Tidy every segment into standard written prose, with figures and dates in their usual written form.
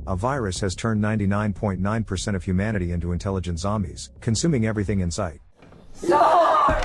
A virus has turned 99.9% of humanity into intelligent zombies, consuming everything in sight. Sorry!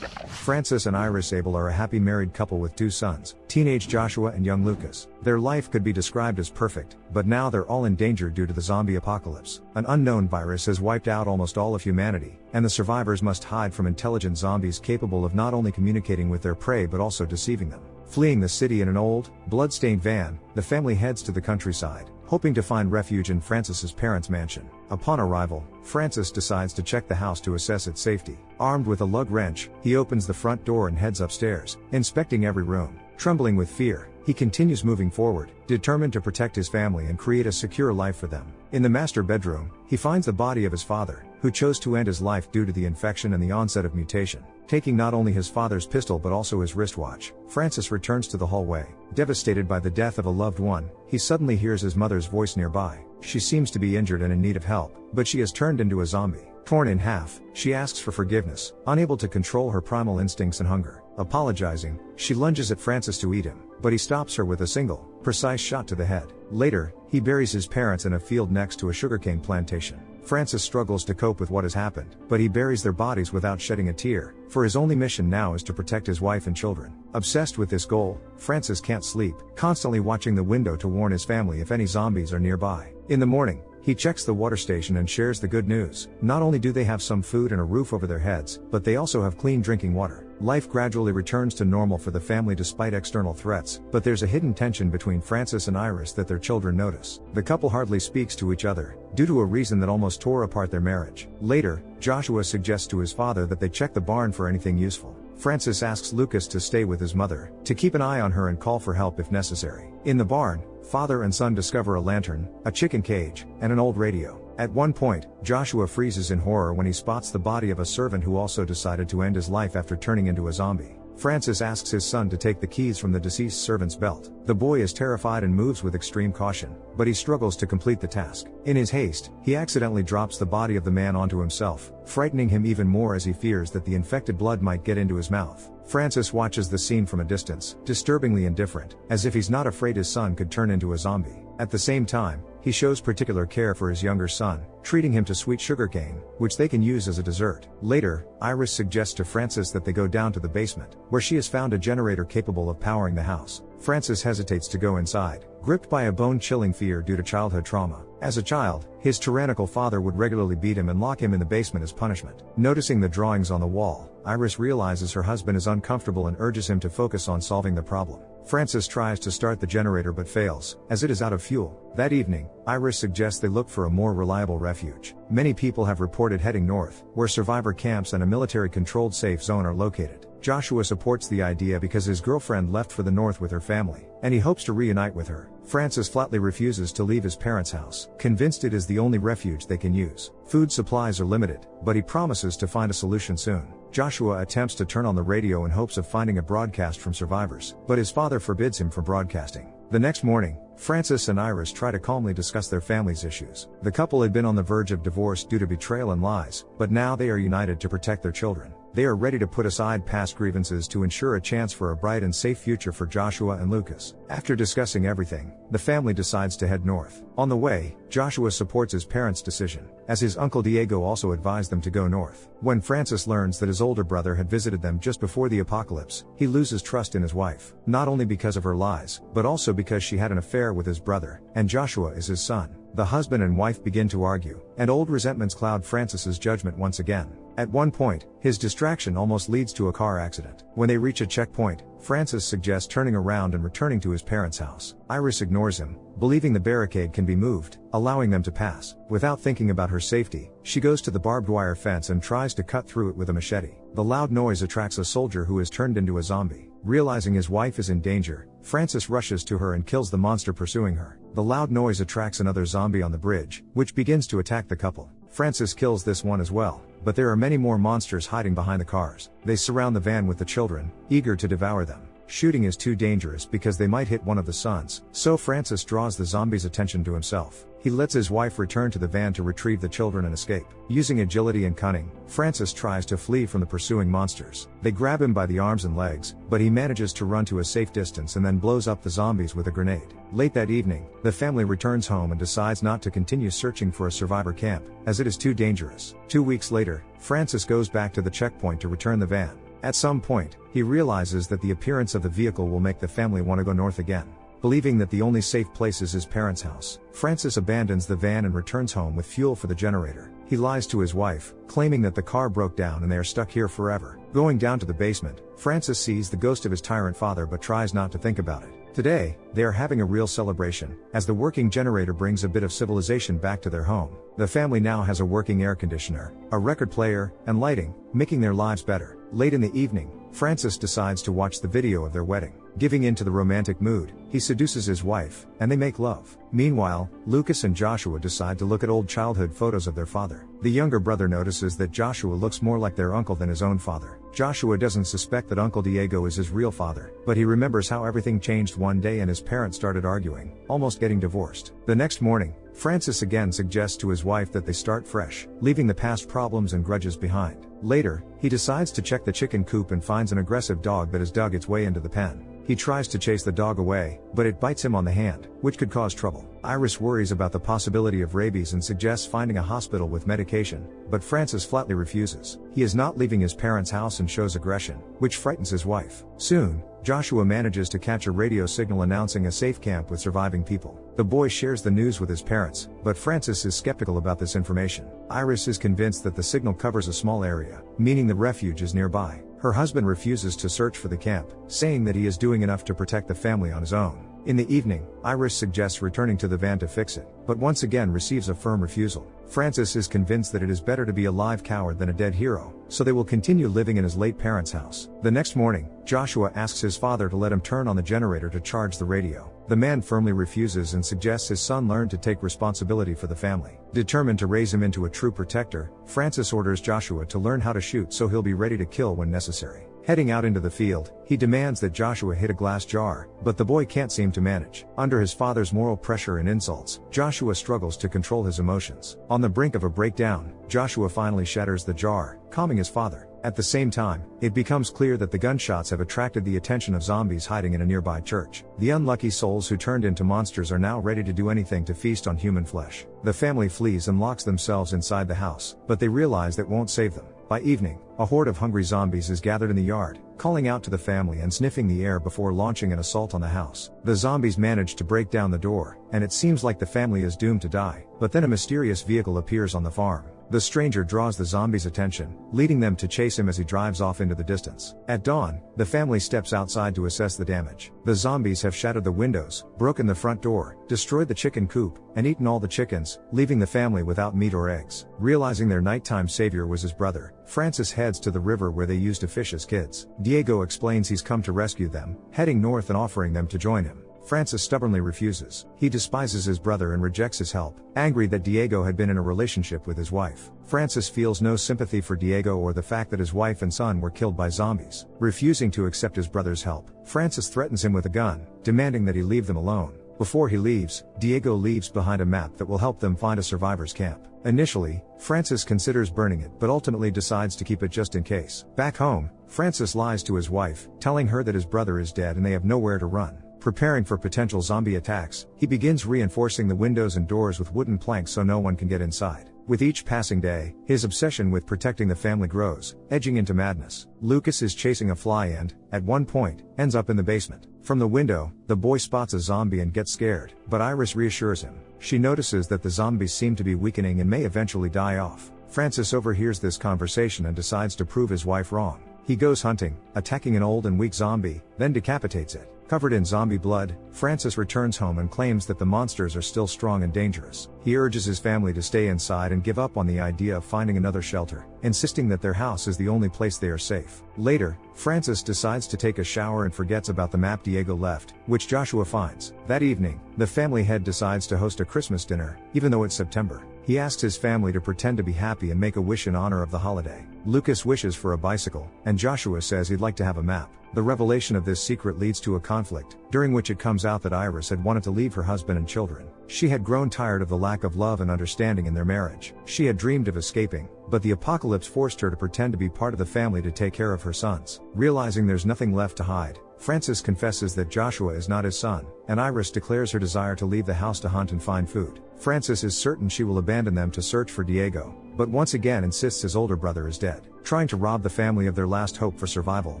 Francis and Iris Abel are a happy married couple with 2 sons, teenage Joshua and young Lucas. Their life could be described as perfect, but now they're all in danger due to the zombie apocalypse. An unknown virus has wiped out almost all of humanity, and the survivors must hide from intelligent zombies capable of not only communicating with their prey but also deceiving them. Fleeing the city in an old, blood-stained van, the family heads to the countryside, hoping to find refuge in Francis's parents' mansion. Upon arrival, Francis decides to check the house to assess its safety. Armed with a lug wrench, he opens the front door and heads upstairs, inspecting every room. Trembling with fear, he continues moving forward, determined to protect his family and create a secure life for them. In the master bedroom, he finds the body of his father, who chose to end his life due to the infection and the onset of mutation. Taking not only his father's pistol but also his wristwatch, Francis returns to the hallway. Devastated by the death of a loved one, he suddenly hears his mother's voice nearby. She seems to be injured and in need of help, but she has turned into a zombie. Torn in half, she asks for forgiveness, unable to control her primal instincts and hunger. Apologizing, she lunges at Francis to eat him, but he stops her with a single, precise shot to the head. Later, he buries his parents in a field next to a sugarcane plantation. Francis struggles to cope with what has happened, but he buries their bodies without shedding a tear, for his only mission now is to protect his wife and children. Obsessed with this goal, Francis can't sleep, constantly watching the window to warn his family if any zombies are nearby. In the morning, he checks the water station and shares the good news. Not only do they have some food and a roof over their heads, but they also have clean drinking water. Life gradually returns to normal for the family despite external threats, but there's a hidden tension between Francis and Iris that their children notice. The couple hardly speaks to each other, due to a reason that almost tore apart their marriage. Later, Joshua suggests to his father that they check the barn for anything useful. Francis asks Lucas to stay with his mother, to keep an eye on her and call for help if necessary. In the barn, father and son discover a lantern, a chicken cage, and an old radio. At one point, Joshua freezes in horror when he spots the body of a servant who also decided to end his life after turning into a zombie. Francis asks his son to take the keys from the deceased servant's belt. The boy is terrified and moves with extreme caution, but he struggles to complete the task. In his haste, he accidentally drops the body of the man onto himself, frightening him even more as he fears that the infected blood might get into his mouth. Francis watches the scene from a distance, disturbingly indifferent, as if he's not afraid his son could turn into a zombie. At the same time, he shows particular care for his younger son, treating him to sweet sugarcane, which they can use as a dessert. Later, Iris suggests to Francis that they go down to the basement, where she has found a generator capable of powering the house. Francis hesitates to go inside, gripped by a bone-chilling fear due to childhood trauma. As a child, his tyrannical father would regularly beat him and lock him in the basement as punishment. Noticing the drawings on the wall, Iris realizes her husband is uncomfortable and urges him to focus on solving the problem. Francis tries to start the generator but fails, as it is out of fuel. That evening, Iris suggests they look for a more reliable refuge. Many people have reported heading north, where survivor camps and a military-controlled safe zone are located. Joshua supports the idea because his girlfriend left for the north with her family, and he hopes to reunite with her. Francis flatly refuses to leave his parents' house, convinced it is the only refuge they can use. Food supplies are limited, but he promises to find a solution soon. Joshua attempts to turn on the radio in hopes of finding a broadcast from survivors, but his father forbids him from broadcasting. The next morning, Francis and Iris try to calmly discuss their family's issues. The couple had been on the verge of divorce due to betrayal and lies, but now they are united to protect their children. They are ready to put aside past grievances to ensure a chance for a bright and safe future for Joshua and Lucas. After discussing everything, the family decides to head north. On the way, Joshua supports his parents' decision, as his uncle Diego also advised them to go north. When Francis learns that his older brother had visited them just before the apocalypse, he loses trust in his wife, not only because of her lies, but also because she had an affair with his brother, and Joshua is his son. The husband and wife begin to argue, and old resentments cloud Francis's judgment once again. At one point, his distraction almost leads to a car accident. When they reach a checkpoint, Francis suggests turning around and returning to his parents' house. Iris ignores him, believing the barricade can be moved, allowing them to pass. Without thinking about her safety, she goes to the barbed wire fence and tries to cut through it with a machete. The loud noise attracts a soldier who has turned into a zombie. Realizing his wife is in danger, Francis rushes to her and kills the monster pursuing her. The loud noise attracts another zombie on the bridge, which begins to attack the couple. Francis kills this one as well, but there are many more monsters hiding behind the cars. They surround the van with the children, eager to devour them. Shooting is too dangerous because they might hit one of the sons, so Francis draws the zombies' attention to himself. He lets his wife return to the van to retrieve the children and escape. Using agility and cunning, Francis tries to flee from the pursuing monsters. They grab him by the arms and legs, but he manages to run to a safe distance and then blows up the zombies with a grenade. Late that evening, the family returns home and decides not to continue searching for a survivor camp, as it is too dangerous. 2 weeks later, Francis goes back to the checkpoint to return the van. At some point, he realizes that the appearance of the vehicle will make the family want to go north again. Believing that the only safe place is his parents' house, Francis abandons the van and returns home with fuel for the generator. He lies to his wife, claiming that the car broke down and they are stuck here forever. Going down to the basement, Francis sees the ghost of his tyrant father but tries not to think about it. Today, they are having a real celebration, as the working generator brings a bit of civilization back to their home. The family now has a working air conditioner, a record player, and lighting, making their lives better. Late in the evening, Francis decides to watch the video of their wedding. Giving in to the romantic mood, he seduces his wife, and they make love. Meanwhile, Lucas and Joshua decide to look at old childhood photos of their father. The younger brother notices that Joshua looks more like their uncle than his own father. Joshua doesn't suspect that Uncle Diego is his real father, but he remembers how everything changed one day and his parents started arguing, almost getting divorced. The next morning, Francis again suggests to his wife that they start fresh, leaving the past problems and grudges behind. Later, he decides to check the chicken coop and finds an aggressive dog that has dug its way into the pen. He tries to chase the dog away, but it bites him on the hand, which could cause trouble. Iris worries about the possibility of rabies and suggests finding a hospital with medication, but Francis flatly refuses. He is not leaving his parents' house and shows aggression, which frightens his wife. Soon, Joshua manages to catch a radio signal announcing a safe camp with surviving people. The boy shares the news with his parents, but Francis is skeptical about this information. Iris is convinced that the signal covers a small area, meaning the refuge is nearby. Her husband refuses to search for the camp, saying that he is doing enough to protect the family on his own. In the evening, Iris suggests returning to the van to fix it, but once again receives a firm refusal. Francis is convinced that it is better to be a live coward than a dead hero, so they will continue living in his late parents' house. The next morning, Joshua asks his father to let him turn on the generator to charge the radio. The man firmly refuses and suggests his son learn to take responsibility for the family. Determined to raise him into a true protector, Francis orders Joshua to learn how to shoot so he'll be ready to kill when necessary. Heading out into the field, he demands that Joshua hit a glass jar, but the boy can't seem to manage. Under his father's moral pressure and insults, Joshua struggles to control his emotions. On the brink of a breakdown, Joshua finally shatters the jar, calming his father. At the same time, it becomes clear that the gunshots have attracted the attention of zombies hiding in a nearby church. The unlucky souls who turned into monsters are now ready to do anything to feast on human flesh. The family flees and locks themselves inside the house, but they realize that won't save them. By evening, a horde of hungry zombies is gathered in the yard, calling out to the family and sniffing the air before launching an assault on the house. The zombies manage to break down the door, and it seems like the family is doomed to die. But then a mysterious vehicle appears on the farm. The stranger draws the zombies' attention, leading them to chase him as he drives off into the distance. At dawn, the family steps outside to assess the damage. The zombies have shattered the windows, broken the front door, destroyed the chicken coop, and eaten all the chickens, leaving the family without meat or eggs. Realizing their nighttime savior was his brother, Francis heads to the river where they used to fish as kids. Diego explains he's come to rescue them, heading north and offering them to join him. Francis stubbornly refuses. He despises his brother and rejects his help, angry that Diego had been in a relationship with his wife. Francis feels no sympathy for Diego or the fact that his wife and son were killed by zombies. Refusing to accept his brother's help, Francis threatens him with a gun, demanding that he leave them alone. Before he leaves, Diego leaves behind a map that will help them find a survivor's camp. Initially, Francis considers burning it but ultimately decides to keep it just in case. Back home, Francis lies to his wife, telling her that his brother is dead and they have nowhere to run. Preparing for potential zombie attacks, he begins reinforcing the windows and doors with wooden planks so no one can get inside. With each passing day, his obsession with protecting the family grows, edging into madness. Lucas is chasing a fly and, at one point, ends up in the basement. From the window, the boy spots a zombie and gets scared, but Iris reassures him. She notices that the zombies seem to be weakening and may eventually die off. Francis overhears this conversation and decides to prove his wife wrong. He goes hunting, attacking an old and weak zombie, then decapitates it. Covered in zombie blood, Francis returns home and claims that the monsters are still strong and dangerous. He urges his family to stay inside and give up on the idea of finding another shelter, insisting that their house is the only place they are safe. Later, Francis decides to take a shower and forgets about the map Diego left, which Joshua finds. That evening, the family head decides to host a Christmas dinner, even though it's September. He asks his family to pretend to be happy and make a wish in honor of the holiday. Lucas wishes for a bicycle, and Joshua says he'd like to have a map. The revelation of this secret leads to a conflict, during which it comes out that Iris had wanted to leave her husband and children. She had grown tired of the lack of love and understanding in their marriage. She had dreamed of escaping, but the apocalypse forced her to pretend to be part of the family to take care of her sons. Realizing there's nothing left to hide, Francis confesses that Joshua is not his son, and Iris declares her desire to leave the house to hunt and find food. Francis is certain she will abandon them to search for Diego, but once again insists his older brother is dead. Trying to rob the family of their last hope for survival,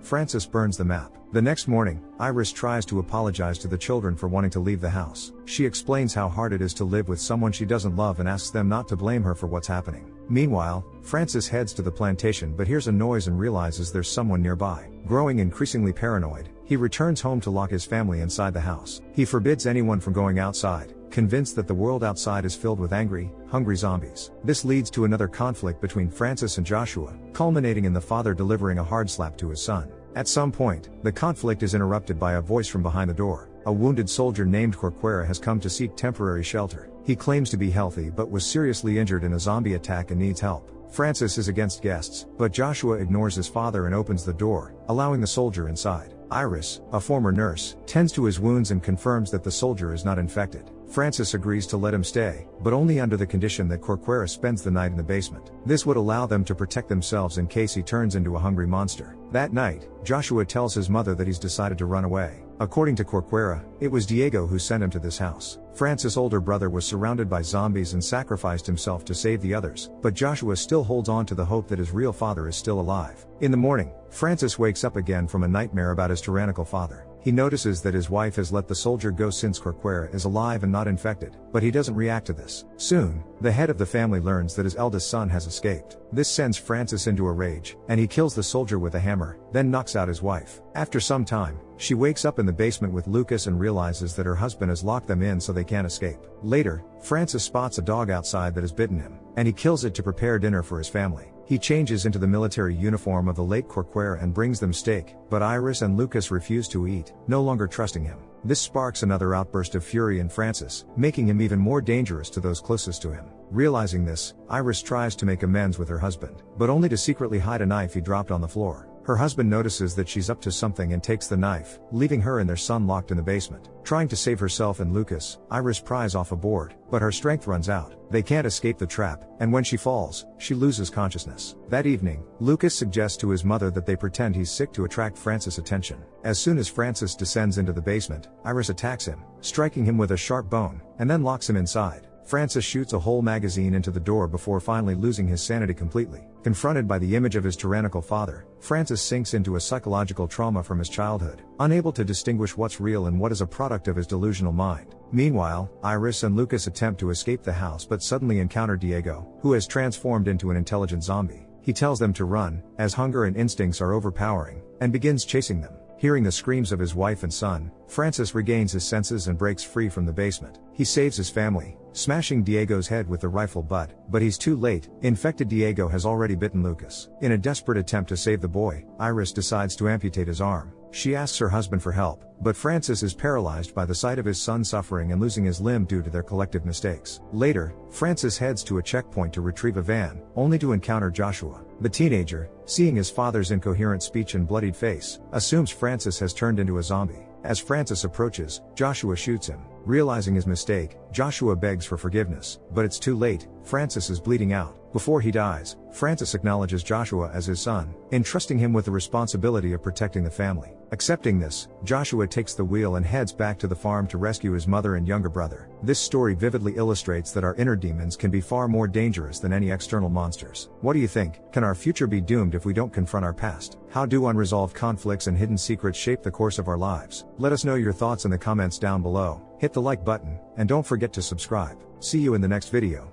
Francis burns the map. The next morning, Iris tries to apologize to the children for wanting to leave the house. She explains how hard it is to live with someone she doesn't love and asks them not to blame her for what's happening. Meanwhile, Francis heads to the plantation but hears a noise and realizes there's someone nearby. Growing increasingly paranoid, he returns home to lock his family inside the house. He forbids anyone from going outside, convinced that the world outside is filled with angry, hungry zombies. This leads to another conflict between Francis and Joshua, culminating in the father delivering a hard slap to his son. At some point, the conflict is interrupted by a voice from behind the door. A wounded soldier named Corcuera has come to seek temporary shelter. He claims to be healthy but was seriously injured in a zombie attack and needs help. Francis is against guests, but Joshua ignores his father and opens the door, allowing the soldier inside. Iris, a former nurse, tends to his wounds and confirms that the soldier is not infected. Francis agrees to let him stay, but only under the condition that Corcuera spends the night in the basement. This would allow them to protect themselves in case he turns into a hungry monster. That night, Joshua tells his mother that he's decided to run away. According to Corcuera, it was Diego who sent him to this house. Francis' older brother was surrounded by zombies and sacrificed himself to save the others, but Joshua still holds on to the hope that his real father is still alive. In the morning, Francis wakes up again from a nightmare about his tyrannical father. He notices that his wife has let the soldier go since Corcuera is alive and not infected, but he doesn't react to this. Soon, the head of the family learns that his eldest son has escaped. This sends Francis into a rage, and he kills the soldier with a hammer, then knocks out his wife. After some time, she wakes up in the basement with Lucas and realizes that her husband has locked them in so they can't escape. Later, Francis spots a dog outside that has bitten him, and he kills it to prepare dinner for his family. He changes into the military uniform of the late Corcuera and brings them steak, but Iris and Lucas refuse to eat, no longer trusting him. This sparks another outburst of fury in Francis, making him even more dangerous to those closest to him. Realizing this, Iris tries to make amends with her husband, but only to secretly hide a knife he dropped on the floor. Her husband notices that she's up to something and takes the knife, leaving her and their son locked in the basement. Trying to save herself and Lucas, Iris pries off a board, but her strength runs out. They can't escape the trap, and when she falls, she loses consciousness. That evening, Lucas suggests to his mother that they pretend he's sick to attract Francis' attention. As soon as Francis descends into the basement, Iris attacks him, striking him with a sharp bone, and then locks him inside. Francis shoots a whole magazine into the door before finally losing his sanity completely. Confronted by the image of his tyrannical father, Francis sinks into a psychological trauma from his childhood, unable to distinguish what's real and what is a product of his delusional mind. Meanwhile, Iris and Lucas attempt to escape the house but suddenly encounter Diego, who has transformed into an intelligent zombie. He tells them to run, as hunger and instincts are overpowering, and begins chasing them. Hearing the screams of his wife and son, Francis regains his senses and breaks free from the basement. He saves his family, smashing Diego's head with the rifle butt, but he's too late. Infected Diego has already bitten Lucas. In a desperate attempt to save the boy, Iris decides to amputate his arm. She asks her husband for help, but Francis is paralyzed by the sight of his son suffering and losing his limb due to their collective mistakes. Later, Francis heads to a checkpoint to retrieve a van, only to encounter Joshua. The teenager, seeing his father's incoherent speech and bloodied face, assumes Francis has turned into a zombie. As Francis approaches, Joshua shoots him. Realizing his mistake, Joshua begs for forgiveness, but it's too late. Francis is bleeding out. Before he dies, Francis acknowledges Joshua as his son, entrusting him with the responsibility of protecting the family. Accepting this, Joshua takes the wheel and heads back to the farm to rescue his mother and younger brother. This story vividly illustrates that our inner demons can be far more dangerous than any external monsters. What do you think? Can our future be doomed if we don't confront our past? How do unresolved conflicts and hidden secrets shape the course of our lives? Let us know your thoughts in the comments down below. Hit the like button, and don't forget to subscribe. See you in the next video.